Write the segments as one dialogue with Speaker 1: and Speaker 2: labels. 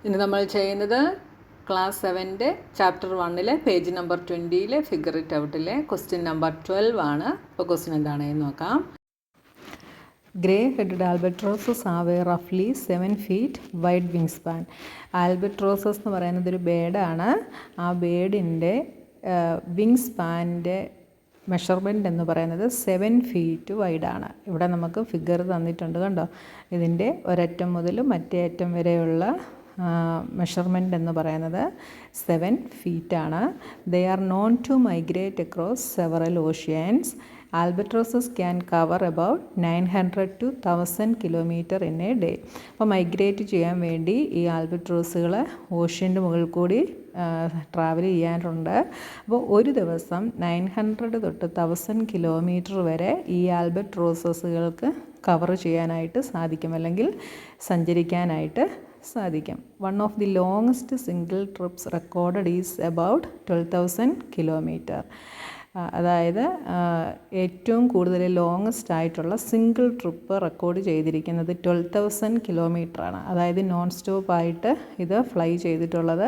Speaker 1: ഇനി നമ്മൾ ചെയ്യുന്നത് class 7 chapter 1 page number 20 figure it ഔട്ടിലെ ക്വസ്റ്റ്യൻ നമ്പർ 12 ആണ്. അപ്പോൾ ക്വസ്റ്റ്യൻ എന്താണെന്ന് നോക്കാം. Grey headed albatrosses have a റഫ്ലി 7 feet wide wingspan. Albatrosses എന്ന് പറയുന്നത് ഒരു ബേഡാണ്. ആ ബേഡിൻ്റെ വിങ് സ്പാനിൻ്റെ മെഷർമെൻറ്റ് എന്ന് പറയുന്നത് 7 feet വൈഡാണ്. ഇവിടെ നമുക്ക് ഫിഗർ തന്നിട്ടുണ്ട്, കണ്ടോ. ഇതിൻ്റെ ഒരറ്റം മുതൽ മറ്റേ അറ്റം വരെയുള്ള മെഷർമെൻറ്റ് എന്ന് പറയുന്നത് 7 feet ആണ്. They are known to migrate across several oceans. Albatrosses can cover about 900 to 1000 kilometer in a day. അപ്പോൾ മൈഗ്രേറ്റ് ചെയ്യാൻ വേണ്ടി ഈ ആൽബട്രോസുകൾ ഓഷ്യൻ്റെ മുകളിൽ കൂടി ട്രാവൽ ചെയ്യാറുണ്ട്. അപ്പോൾ ഒരു ദിവസം 900 തൊട്ട് 1000 kilometer വരെ ഈ ആൽബട്രോസസുകൾക്ക് കവർ ചെയ്യാനായിട്ട് സാധിക്കും, അല്ലെങ്കിൽ സഞ്ചരിക്കാനായിട്ട് സാധിക്കും. One of the longest single TRIPS recorded is about 12,000 kilometer. അതായത് ഏറ്റവും കൂടുതൽ ലോങ്ങസ്റ്റ് ആയിട്ടുള്ള സിംഗിൾ ട്രിപ്പ് റെക്കോർഡ് ചെയ്തിരിക്കുന്നത് 12,000 kilometer ആണ്. അതായത് നോൺ സ്റ്റോപ്പായിട്ട് ഇത് ഫ്ലൈ ചെയ്തിട്ടുള്ളത്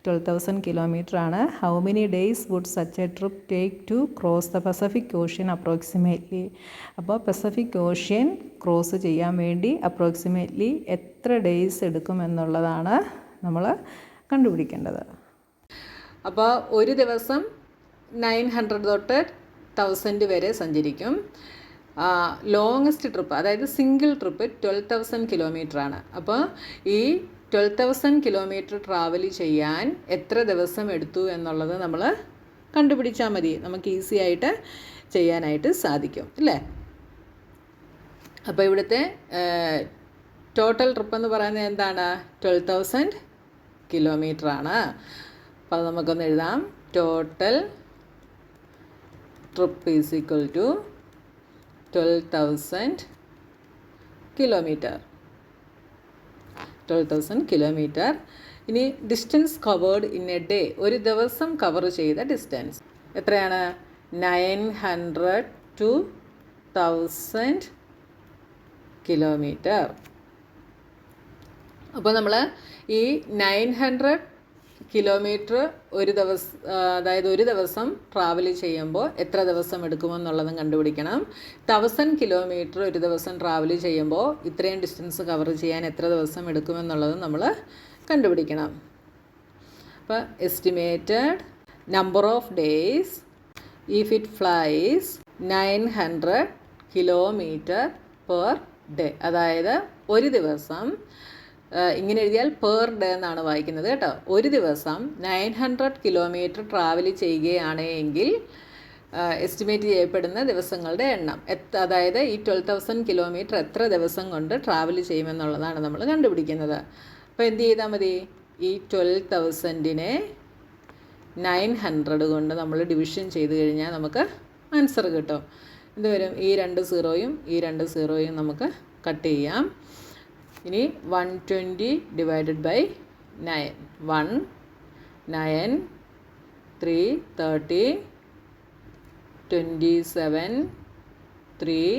Speaker 1: 12,000 kilometer ആണ്. How many days would such a trip take to cross the Pacific Ocean approximately. അപ്പോൾ പസഫിക് ഓഷ്യൻ ക്രോസ് ചെയ്യാൻ വേണ്ടി അപ്രോക്സിമേറ്റ്ലി എത്ര ഡേയ്സ് എടുക്കുമെന്നുള്ളതാണ് നമ്മൾ കണ്ടുപിടിക്കേണ്ടത്. അപ്പോൾ ഒരു ദിവസം 900 തൊട്ട് 1000 വരെ സഞ്ചരിക്കും. ലോങ്ങസ്റ്റ് ട്രിപ്പ്, അതായത് സിംഗിൾ ട്രിപ്പ് 12,000 kilometer ആണ്. അപ്പോൾ ഈ 12,000 kilometer ട്രാവൽ ചെയ്യാൻ എത്ര ദിവസം എടുത്തു എന്നുള്ളത് നമ്മൾ കണ്ടുപിടിച്ചാൽ മതി. നമുക്ക് ഈസി ആയിട്ട് ചെയ്യാനായിട്ട് സാധിക്കും, അല്ലേ. അപ്പോൾ ഇവിടുത്തെ ടോട്ടൽ ട്രിപ്പ് എന്ന് പറയുന്നത് എന്താണ്? 12,000 kilometer ആണ്. അപ്പോൾ അത് നമുക്കൊന്ന് എഴുതാം. Total trip is equal to 12,000 kilometer. 12,000 kilometer. ഇനി distance covered in a day, ഒരു ദിവസം കവർ ചെയ്ത ഡിസ്റ്റൻസ് എത്രയാണ്? 900 to 1000 kilometer. അപ്പോൾ നമ്മൾ ഈ 900 kilometer ഒരു ദിവസം, അതായത് ഒരു ദിവസം ട്രാവൽ ചെയ്യുമ്പോൾ എത്ര ദിവസം എടുക്കുമെന്നുള്ളതും കണ്ടുപിടിക്കണം. 1000 kilometer ഒരു ദിവസം ട്രാവൽ ചെയ്യുമ്പോൾ ഇത്രയും ഡിസ്റ്റൻസ് കവർ ചെയ്യാൻ എത്ര ദിവസം എടുക്കുമെന്നുള്ളതും നമ്മൾ കണ്ടുപിടിക്കണം. അപ്പോൾ estimated number of days if it flies 900 kilometer per day. അതായത് ഒരു ദിവസം, ഇങ്ങനെ എഴുതിയാൽ പെർ ഡേ എന്നാണ് വായിക്കുന്നത് കേട്ടോ. ഒരു ദിവസം 900 kilometer ട്രാവൽ ചെയ്യുകയാണ് എങ്കിൽ എസ്റ്റിമേറ്റ് ചെയ്യപ്പെടുന്ന ദിവസങ്ങളുടെ എണ്ണം അതായത് ഈ 12,000 kilometer എത്ര ദിവസം കൊണ്ട് ട്രാവൽ ചെയ്യുമെന്നുള്ളതാണ് നമ്മൾ കണ്ടുപിടിക്കുന്നത്. അപ്പോൾ എന്ത് ചെയ്താൽ മതി? ഈ 12,000-നെ 900 കൊണ്ട് നമ്മൾ ഡിവിഷൻ ചെയ്ത് കഴിഞ്ഞാൽ നമുക്ക് ആൻസർ കിട്ടും. എന്ത് വരും? ഈ 2 സീറോയും ഈ 2 സീറോയും നമുക്ക് കട്ട് ചെയ്യാം. ഇനി 120 ഡിവൈഡഡ് ബൈ 9. 1 9 3 30 27 3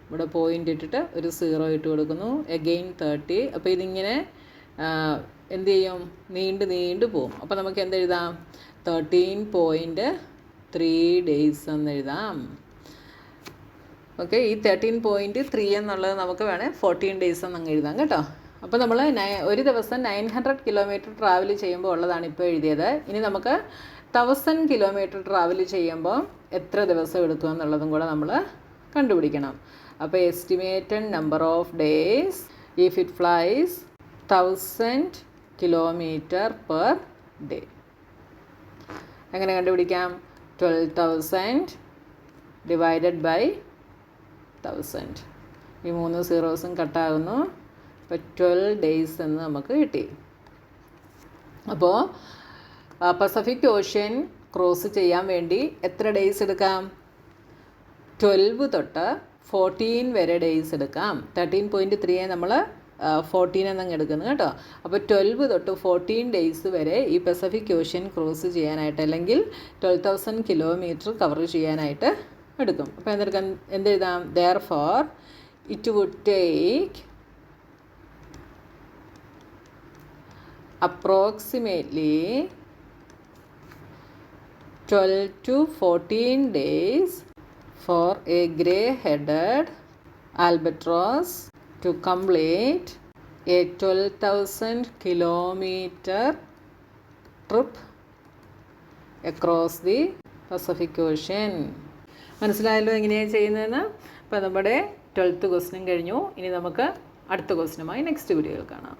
Speaker 1: ഇവിടെ പോയിൻ്റ് ഇട്ടിട്ട് ഒരു സീറോ ഇട്ട് കൊടുക്കുന്നു. എഗെയിൻ 30. അപ്പോൾ ഇതിങ്ങനെ എന്ത് ചെയ്യും? നീണ്ടു പോവും. അപ്പോൾ നമുക്ക് എന്തെഴുതാം? 13.3 days എന്നെഴുതാം. ഓക്കെ, ഈ 13.3 എന്നുള്ളത് നമുക്ക് വേണേൽ 14 days എന്നങ്ങ് എഴുതാം കേട്ടോ. അപ്പോൾ നമ്മൾ ഒരു ദിവസം 900 kilometer ട്രാവൽ ചെയ്യുമ്പോൾ ഉള്ളതാണ് ഇപ്പോൾ എഴുതിയത്. ഇനി നമുക്ക് 1000 kilometer ട്രാവൽ ചെയ്യുമ്പോൾ എത്ര ദിവസം എടുക്കുമെന്നുള്ളതും കൂടെ നമ്മൾ കണ്ടുപിടിക്കണം. അപ്പോൾ estimated number of days if it flies 1000 kilometer per day. എങ്ങനെ കണ്ടുപിടിക്കാം? 12,000 ഡിവൈഡഡ് ബൈ 1000. ഈ 3 സീറോസും കട്ടാകുന്നു. അപ്പോൾ 12 days എന്ന് നമുക്ക് കിട്ടി. അപ്പോൾ പസഫിക് ഓഷ്യൻ ക്രോസ് ചെയ്യാൻ വേണ്ടി എത്ര ഡേയ്സ് എടുക്കാം? 12 തൊട്ട് 14 വരെ ഡേയ്സ് എടുക്കാം. 13.3 നമ്മൾ 14 എന്നങ്ങ് എടുക്കുന്നു കേട്ടോ. അപ്പോൾ 12 തൊട്ട് 14 days വരെ ഈ പസഫിക് ഓഷ്യൻ ക്രോസ് ചെയ്യാനായിട്ട്, അല്ലെങ്കിൽ 12,000 kilometer കവർ ചെയ്യാനായിട്ട് എടുക്കും. അപ്പോൾ എന്തെഴുതാം? therefore it would take approximately 12 to 14 days for a grey-headed albatross to complete a 12,000 kilometer trip across the Pacific Ocean. മനസ്സിലായല്ലോ എങ്ങനെയാണ് ചെയ്യുന്നതെന്ന്. അപ്പോൾ നമ്മുടെ 12th ക്വസ്റ്റ്യൻ കഴിഞ്ഞു. ഇനി നമുക്ക് അടുത്ത ക്വസ്റ്റ്യനുമായി നെക്സ്റ്റ് വീഡിയോയിൽ കാണാം.